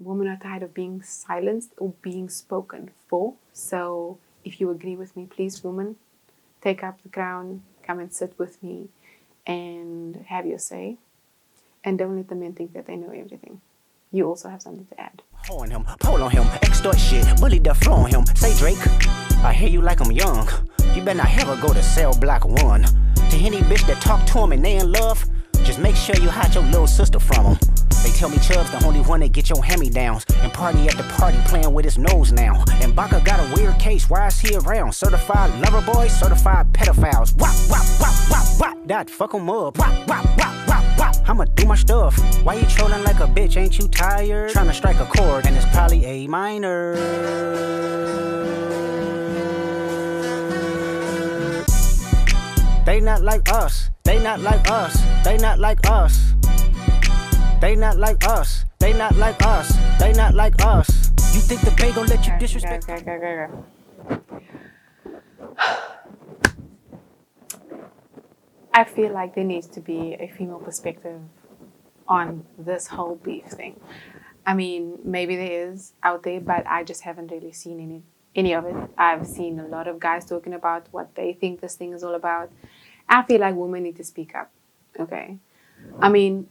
women are tired of being silenced or being spoken for. So if you agree with me, please, women, take up the crown, come and sit with me and have your say. And don't let the men think that they know everything. You also have something to add. On him, pull on him, extort shit, bully the floor on him. Say Drake, I hear you like I'm young. You better not ever go to cell block 1. To any bitch that talk to him and they in love, just make sure you hide your little sister from him. They tell me Chubb's the only one that get your hand-me-downs and party at the party playing with his nose now. And Baca got a weird case, why is he around? Certified lover boys, certified pedophiles. Wop, wop, wop, wop, wop, that fuck him up. Wop, wop, wop, wop, wop, I'ma do my stuff. Why you trolling like a bitch, ain't you tired? Trying to strike a chord and it's probably A minor. They not like us, they not like us, they not like us. They not like us, they not like us, they not like us. You think the Bay gon' let you disrespect? Okay. I feel like there needs to be a female perspective on this whole beef thing. I mean, maybe there is out there, but I just haven't really seen any of it. I've seen a lot of guys talking about what they think this thing is all about. I feel like women need to speak up, okay? I mean,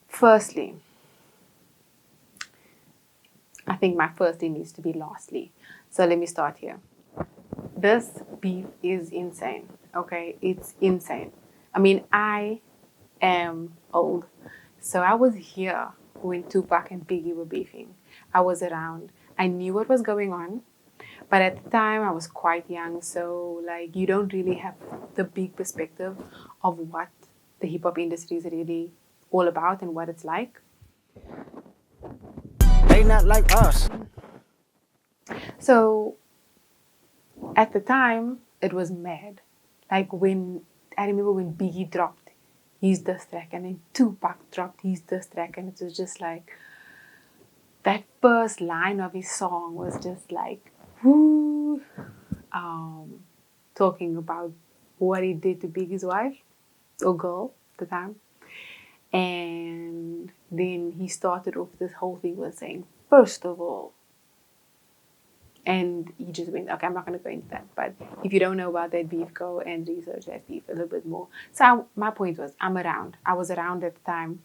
firstly, I think my firstly needs to be lastly. So let me start here. This beef is insane, okay? It's insane. I mean, I am old. So I was here when Tupac and Biggie were beefing. I was around. I knew what was going on. But at the time, I was quite young. So, like, you don't really have the big perspective of what the hip-hop industry is really all about and what it's like. They not like us. So at the time, it was mad. Like I remember when Biggie dropped his diss track and then Tupac dropped his diss track, and it was just like that first line of his song was just like, whoo, talking about what he did to Biggie's wife or girl at the time. And then he started off this whole thing with saying, first of all, and he just went, okay, I'm not going to go into that. But if you don't know about that beef, go and research that beef a little bit more. So my point was, I'm around. I was around at the time,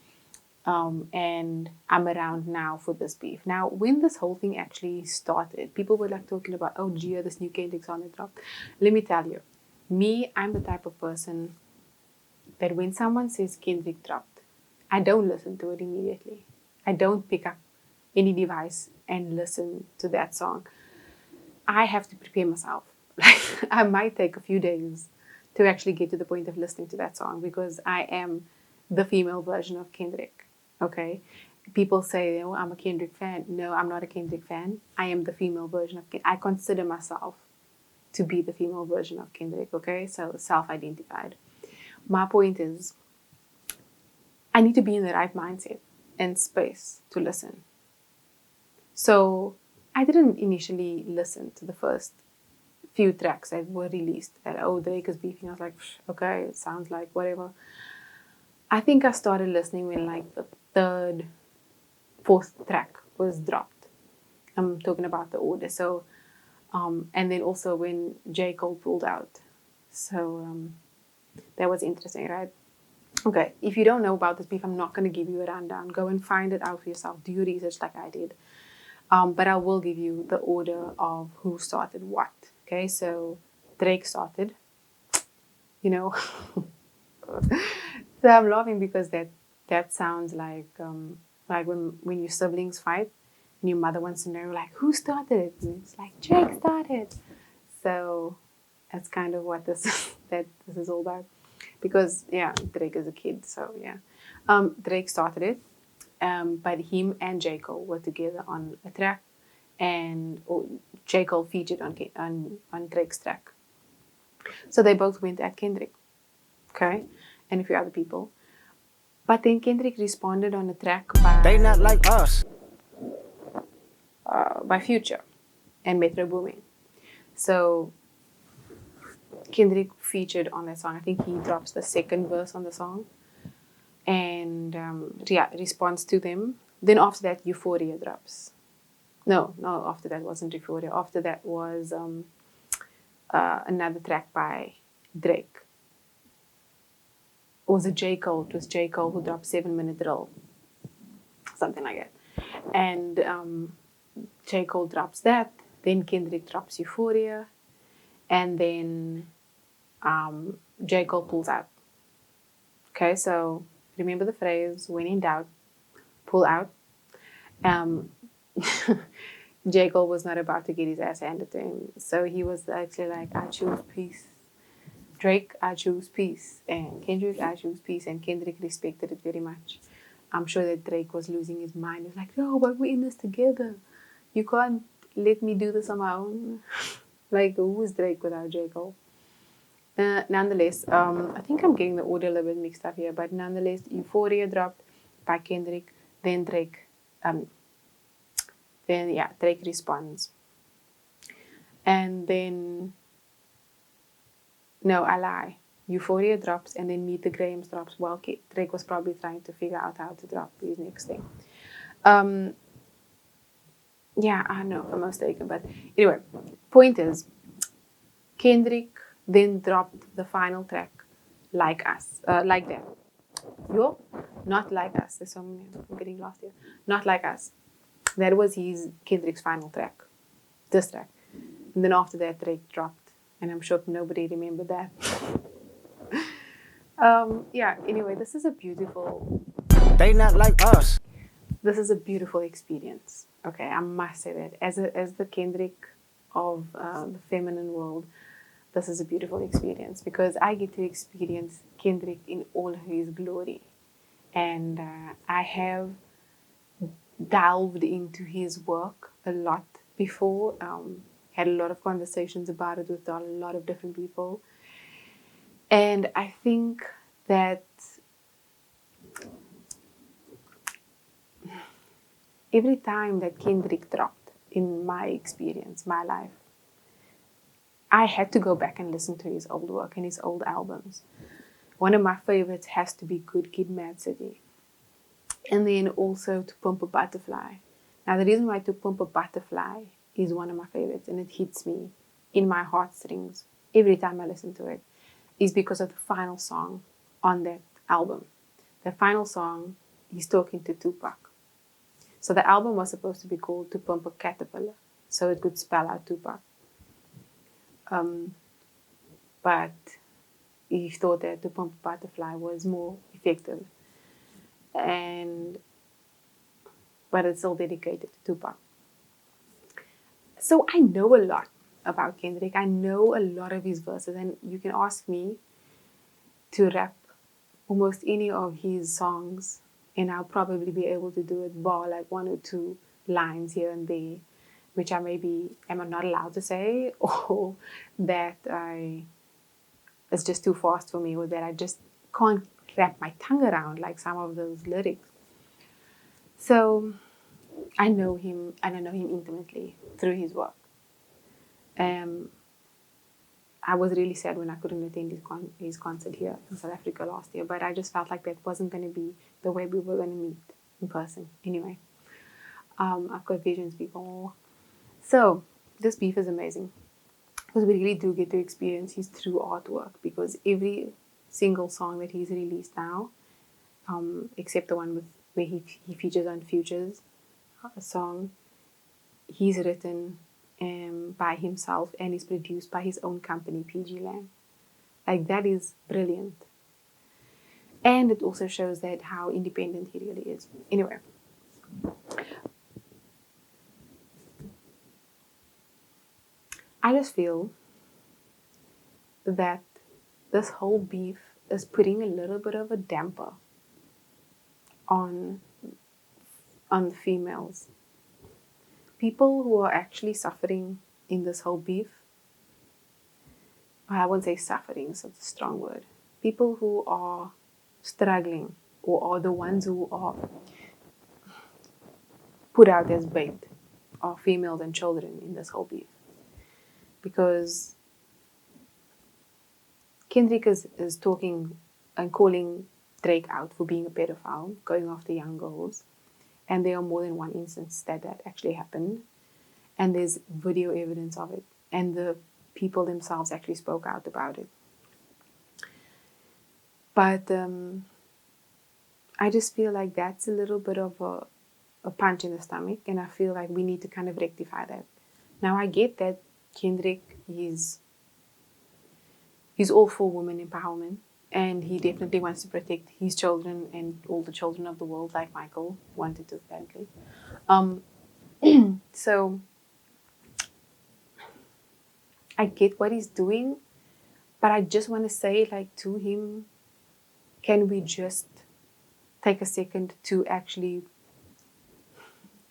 and I'm around now for this beef. Now, when this whole thing actually started, people were like talking about, oh, Gia, this new Kendrick song that dropped. Let me tell you, I'm the type of person that when someone says Kendrick dropped, I don't listen to it immediately. I don't pick up any device and listen to that song. I have to prepare myself. Like, I might take a few days to actually get to the point of listening to that song because I am the female version of Kendrick. Okay? People say, oh, I'm a Kendrick fan. No, I'm not a Kendrick fan. I am the female version of Kendrick. I consider myself to be the female version of Kendrick. Okay? So self-identified. My point is, I need to be in the right mindset and space to listen. So I didn't initially listen to the first few tracks that were released. That, oh, Drake is beefing. I was like, okay, it sounds like whatever. I think I started listening when like the third, fourth track was dropped. I'm talking about the order. So, and then also when J. Cole pulled out. So that was interesting, right? Okay, if you don't know about this beef, I'm not going to give you a rundown. Go and find it out for yourself. Do your research like I did. But I will give you the order of who started what. Okay, so Drake started, you know. So I'm laughing because that sounds like when your siblings fight and your mother wants to know, like, who started it? And it's like, Drake started. So that's kind of what this is all about. Because, yeah, Drake is a kid, so yeah. Drake started it, but him and J. Cole were together on a track, and J. Cole featured on Drake's track. So they both went at Kendrick, okay, and a few other people. But then Kendrick responded on a track by... They not like us. By Future and Metro Boomin. So Kendrick featured on that song. I think he drops the second verse on the song. And responds to them. Then after that, Euphoria drops. No, after that wasn't Euphoria. After that was another track by Drake. Or was it J. Cole? It was J. Cole who dropped 7 Minute Drill. Something like that. And J. Cole drops that. Then Kendrick drops Euphoria. And then J. Cole pulls out. Okay, so remember the phrase, when in doubt, pull out. J. Cole was not about to get his ass handed to him. So he was actually like, I choose peace. Drake, I choose peace. And Kendrick, I choose peace. And Kendrick respected it very much. I'm sure that Drake was losing his mind. He was like, no, but we're in this together. You can't let me do this on my own. Like, who is Drake without J. Cole? Nonetheless, I think I'm getting the audio a little bit mixed up here, but nonetheless, Euphoria dropped by Kendrick, then Drake, Drake responds. And then, no, I lie. Euphoria drops, and then Meet the Grahams drops while Drake was probably trying to figure out how to drop his next thing. Yeah, I know, if I'm mistaken, but anyway, point is, Kendrick then dropped the final track, Like Us, like that. Yo, not Like Us. There's so many, I'm getting lost here. Not Like Us. That was Kendrick's final track, this track. And then after that, Drake dropped, and I'm sure nobody remembered that. Anyway, this is a beautiful. They not like us. This is a beautiful experience. Okay, I must say that as the Kendrick of the feminine world, this is a beautiful experience because I get to experience Kendrick in all his glory, and I have delved into his work a lot before. Had a lot of conversations about it with a lot of different people, and I think that every time that Kendrick dropped, in my experience, my life, I had to go back and listen to his old work and his old albums. One of my favorites has to be Good Kid, Mad City. And then also To Pump a Butterfly. Now, the reason why To Pump a Butterfly is one of my favorites and it hits me in my heartstrings every time I listen to it is because of the final song on that album. The final song, he's talking to Tupac. So the album was supposed to be called To Pump a Caterpillar, so it could spell out Tupac. But he thought that To Pump a Butterfly was more effective. But it's still dedicated to Tupac. So I know a lot about Kendrick. I know a lot of his verses, and you can ask me to rap almost any of his songs, and I'll probably be able to do it bar like one or two lines here and there, which I maybe am not allowed to say, or that it's just too fast for me, or that I just can't wrap my tongue around like some of those lyrics. So I know him, and I know him intimately through his work. I was really sad when I couldn't attend his concert here in South Africa last year, but I just felt like that wasn't going to be the way we were going to meet in person. Anyway, I've got visions, people. So this beef is amazing because we really do get to experience his true artwork, because every single song that he's released now, except the one where he features on Future's song, he's written by himself and is produced by his own company, PG Lamb. Like, that is brilliant. And it also shows that how independent he really is. Anyway, I just feel that this whole beef is putting a little bit of a damper on the females. People who are actually suffering in this whole beef, I won't say suffering, it's a strong word. People who are struggling, or are the ones who are put out as bait, are females and children in this whole beef. Because Kendrick is talking and calling Drake out for being a pedophile, going after young girls. And there are more than one instance that actually happened. And there's video evidence of it. And the people themselves actually spoke out about it. But I just feel like that's a little bit of a punch in the stomach. And I feel like we need to kind of rectify that. Now, I get that Kendrick he's all for women empowerment. And he definitely wants to protect his children and all the children of the world, like Michael wanted to, apparently. So I get what he's doing, but I just want to say, like, to him, can we just take a second to actually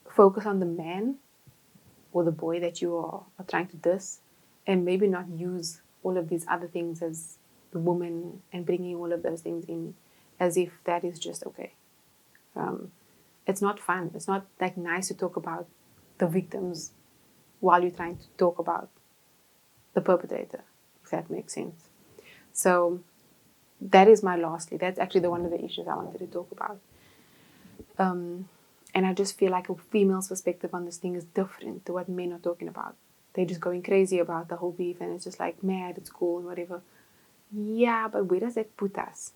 focus on the man or the boy that you are trying to diss, and maybe not use all of these other things as the woman and bringing all of those things in as if that is just okay. It's not fun. It's not like nice to talk about the victims while you're trying to talk about the perpetrator, if that makes sense. So that is my lastly. That's actually the one of the issues I wanted to talk about. And I just feel like a female's perspective on this thing is different to what men are talking about. They're just going crazy about the whole beef, and it's just like mad, it's cool, and whatever. Yeah, but where does that put us?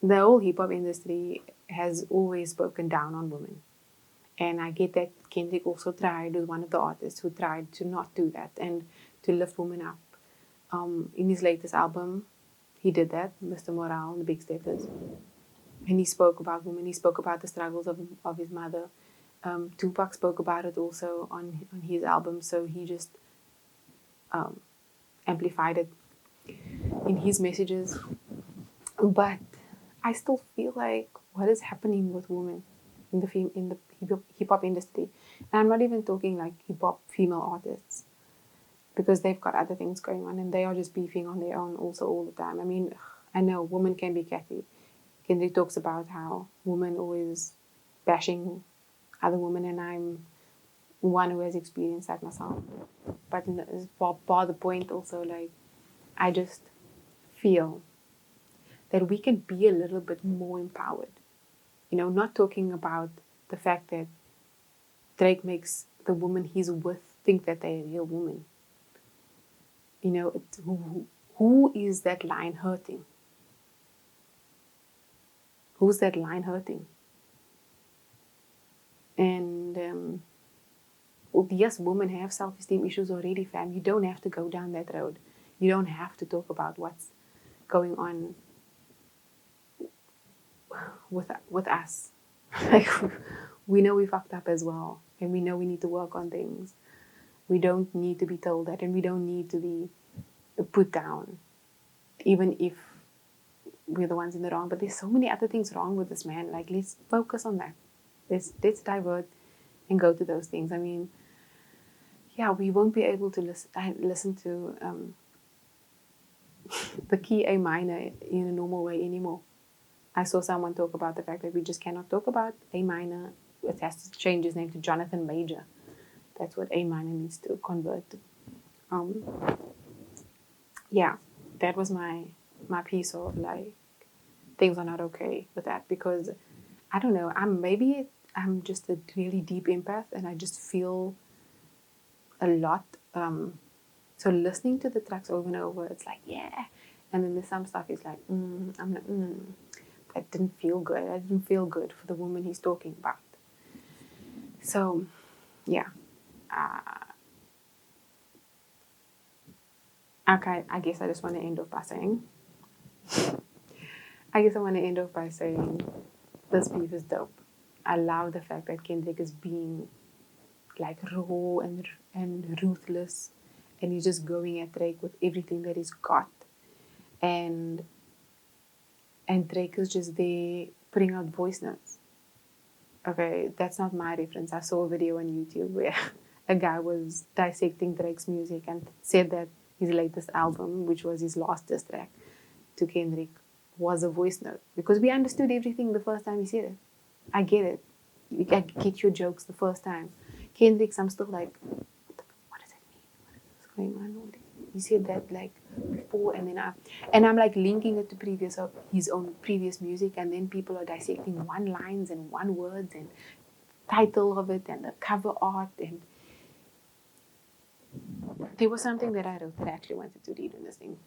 The whole hip hop industry has always spoken down on women. And I get that Kendrick also tried, was one of the artists who tried to not do that and to lift women up. In his latest album, he did that, Mr. Morale, The Big Steppers. And he spoke about women. He spoke about the struggles of his mother. Tupac spoke about it also on his album. So he just amplified it in his messages. But I still feel like what is happening with women in the hip hop industry, and I'm not even talking like hip hop female artists, because they've got other things going on and they are just beefing on their own also all the time. I mean, I know women can be catty. Kendrick talks about how women always bashing other women, and I'm one who has experienced that myself. But by the point also, like, I just feel that we can be a little bit more empowered. You know, not talking about the fact that Drake makes the woman he's with think that they're a real woman. You know, it's who is that line hurting? Who's that line hurting? And yes, women have self-esteem issues already, fam. You don't have to go down that road. You don't have to talk about what's going on with us. Like, we know we fucked up as well, and we know we need to work on things. We don't need to be told that, and we don't need to be put down, even if we're the ones in the wrong. But there's so many other things wrong with this man. Like, let's focus on that. Let's divert and go to those things. I mean, yeah, we won't be able to listen to the key A minor in a normal way anymore. I saw someone talk about the fact that we just cannot talk about A minor. It has to change his name to Jonathan Major. That's what A minor needs to convert to. Yeah, that was my piece of, like, things are not okay with that, because I don't know, I'm just a really deep empath, and I just feel a lot. So listening to the tracks over and over, it's like, yeah, and then there's some stuff is like, I'm like, that didn't feel good. I didn't feel good for the woman he's talking about. So, yeah. Okay, I guess I just want to end off by saying, this beef is dope. I love the fact that Kendrick is being, like, raw and ruthless, and he's just going at Drake with everything that he's got. And Drake is just there putting out voice notes. Okay, that's not my reference. I saw a video on YouTube where a guy was dissecting Drake's music and said that his latest album, which was his last diss track to Kendrick, was a voice note. Because we understood everything the first time he said it. I get it. I get your jokes the first time. Kendrick's, I'm still like, what does it mean? What's going on? He said that, like, before, and then I'm like linking it to his own previous music, and then people are dissecting one lines and one words, and title of it and the cover art. And there was something that I wrote that I actually wanted to read in this thing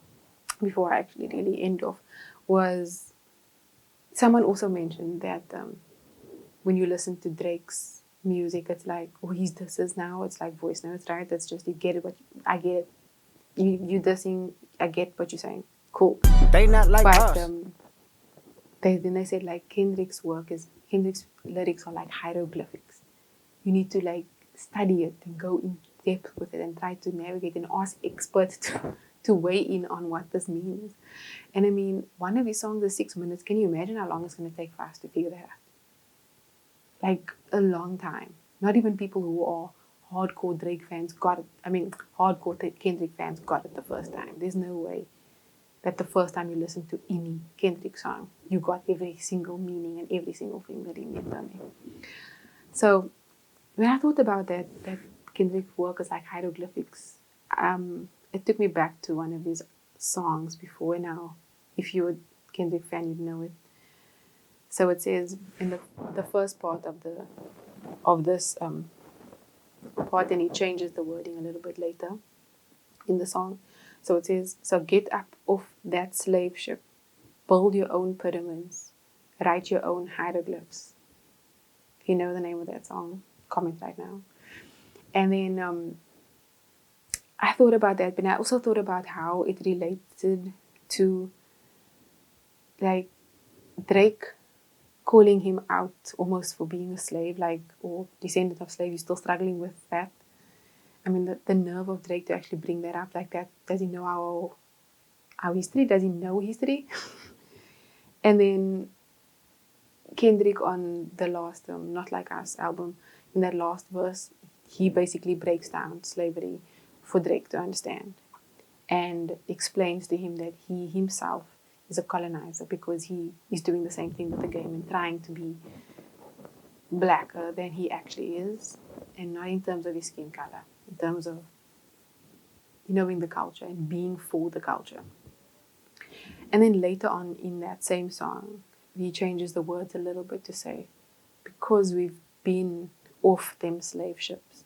before I actually really end off. Was someone also mentioned that when you listen to Drake's music, it's like, oh, he's dissing now. It's like voice notes, right? That's just, you get it. I get it. You dissing, I get what you're saying. Cool. They not like But us. then they said like Kendrick's lyrics are like hieroglyphics. You need to like study it and go in depth with it and try to navigate and ask experts to weigh in on what this means. And I mean, one of his songs is 6 minutes. Can you imagine how long it's going to take for us to figure that out? Like a long time. Not even people who are hardcore Drake fans got it. I mean, hardcore Kendrick fans got it the first time. There's no way that the first time you listen to any Kendrick song, you got every single meaning and every single thing that he meant on it. So when I thought about that Kendrick's work is like hieroglyphics, it took me back to one of his songs before. Now, if you're a Kendrick fan, you'd know it. So it says in the first part of this part, and he changes the wording a little bit later in the song. So it says, so get up off that slave ship, build your own pyramids, write your own hieroglyphs. If you know the name of that song, comment right now. And then I thought about that, but I also thought about how it related to like Drake calling him out almost for being a slave, like, or descendant of slave. He's still struggling with that. I mean, the nerve of Drake to actually bring that up like that. Does he know our history? Does he know history? And then Kendrick on the last Not Like Us album, in that last verse, he basically breaks down slavery for Drake to understand and explains to him that he himself is a colonizer because he is doing the same thing with the game and trying to be blacker than he actually is, and not in terms of his skin color, in terms of knowing the culture and being for the culture. And then later on in that same song, he changes the words a little bit to say, because we've been off them slave ships,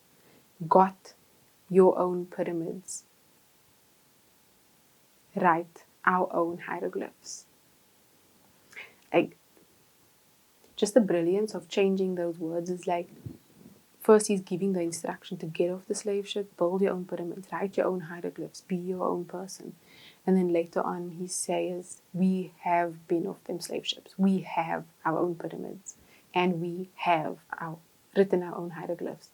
got your own pyramids, write our own hieroglyphs. Like, just the brilliance of changing those words is like, first he's giving the instruction to get off the slave ship, build your own pyramids, write your own hieroglyphs, be your own person. And then later on he says, we have been off them slave ships. We have our own pyramids. And we have written our own hieroglyphs.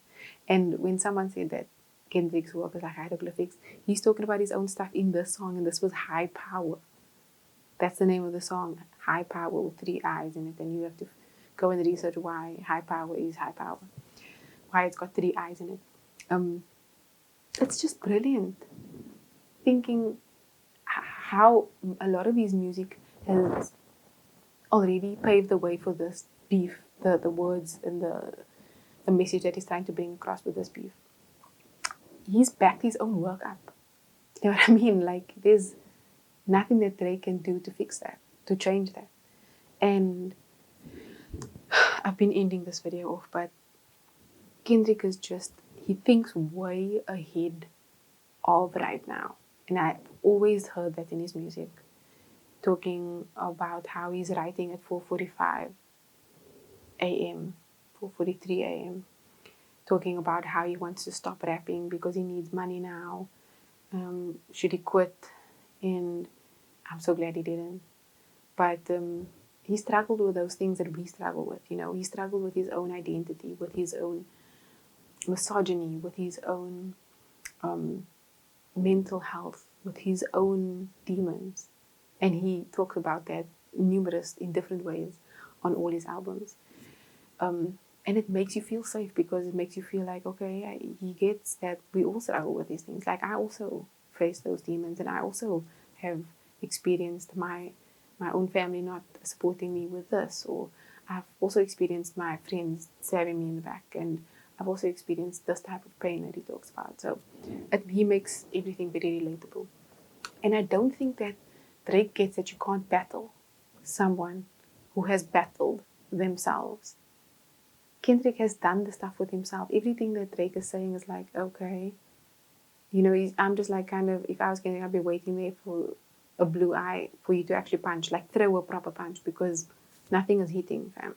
And when someone said that Kendrick's work is like hieroglyphics, he's talking about his own stuff in this song, and this was High Power. That's the name of the song, High Power, with 3 eyes in it. And you have to go and research why High Power is High Power, why it's got 3 eyes in it. It's just brilliant. Thinking how a lot of his music has already paved the way for this beef, the words and the message that he's trying to bring across with this beef. He's backed his own work up. You know what I mean? Like, there's nothing that Drake can do to fix that, to change that. And I've been ending this video off, but Kendrick is just, he thinks way ahead of right now. And I've always heard that in his music, talking about how he's writing at 4:45 a.m., 4:43 a.m., talking about how he wants to stop rapping because he needs money now. Should he quit? And I'm so glad he didn't. But he struggled with those things that we struggle with. You know, he struggled with his own identity, with his own misogyny, with his own mental health, with his own demons. And he talks about that in different ways on all his albums. And it makes you feel safe because it makes you feel like, okay, he gets that we all struggle with these things. Like, I also face those demons, and I also have experienced my own family not supporting me with this, or I've also experienced my friends stabbing me in the back, and I've also experienced this type of pain that he talks about. So he makes everything very relatable. And I don't think that Drake gets that you can't battle someone who has battled themselves. Kendrick has done the stuff with himself. Everything that Drake is saying is like, okay. You know, I'm just like kind of, if I was Kendrick, I'd be waiting there for a blue eye for you to actually punch, like throw a proper punch, because nothing is hitting, fam.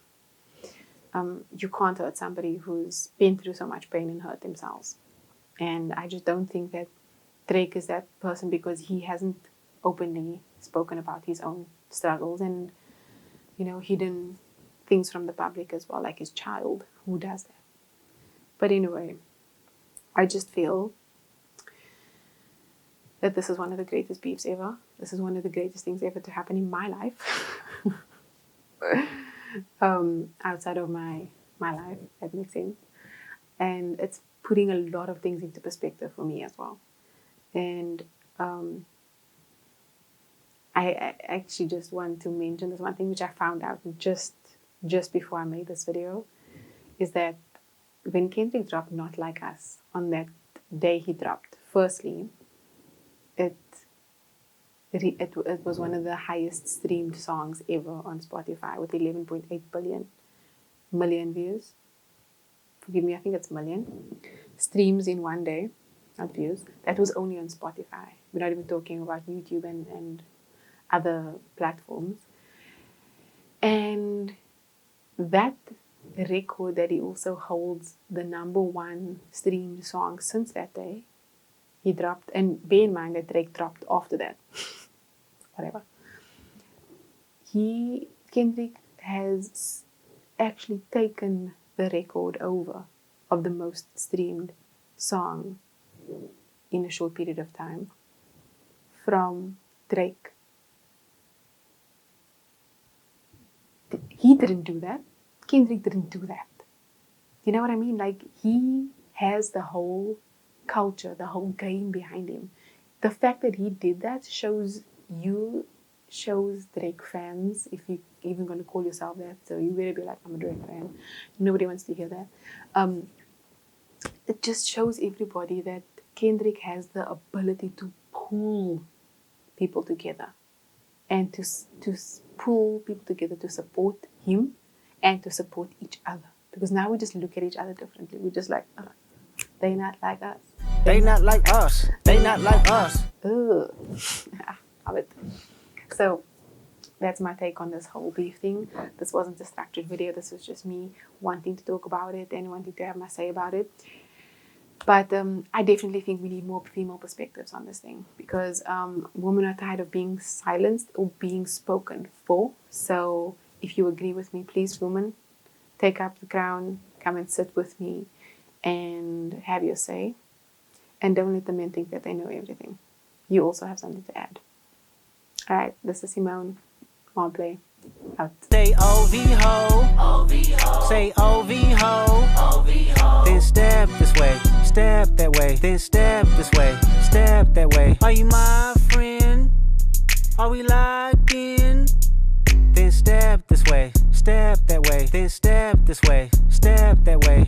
You can't hurt somebody who's been through so much pain and hurt themselves. And I just don't think that Drake is that person, because he hasn't openly spoken about his own struggles and, you know, hidden things from the public as well, like his child. Who does that? But anyway, I just feel that this is one of the greatest beefs ever. This is one of the greatest things ever to happen in my life. Outside of my life, that makes sense. And it's putting a lot of things into perspective for me as well. And I actually just want to mention this one thing which I found out just before I made this video, is that when Kendrick dropped Not Like Us, on that day he dropped, firstly, it was one of the highest streamed songs ever on Spotify, with 11.8 million views. Forgive me, I think it's million streams in one day, not views. That was only on Spotify. We're not even talking about YouTube and other platforms. And that record that he also holds the -- streamed song since that day, he dropped. And bear in mind that Drake dropped after that. Whatever. Kendrick has actually taken the record over of the most streamed song in a short period of time from Drake. He didn't do that. Kendrick didn't do that. You know what I mean? Like, he has the whole culture, the whole game behind him. The fact that he did that shows Drake fans, if you even going to call yourself that, so you better be like, I'm a Drake fan. Nobody wants to hear that. It just shows everybody that Kendrick has the ability to pull people together, and to pull people together to support him and to support each other. Because now we just look at each other differently. We're just like, they not like us. They not like us. They not like us. Ugh. Love it. So that's my take on this whole beef thing. This wasn't a structured video. This was just me wanting to talk about it and wanting to have my say about it. But I definitely think we need more female perspectives on this thing, because women are tired of being silenced or being spoken for. So if you agree with me, please, women, take up the crown, come and sit with me and have your say. And don't let the men think that they know everything. You also have something to add. All right, this is Simone Momplé. Out. Say OV-ho. Say OV-ho. Then step this way, step that way. Then step this way, step that way. Are you my friend? Are we locked in? Then step this way, step that way. Then step this way, step that way.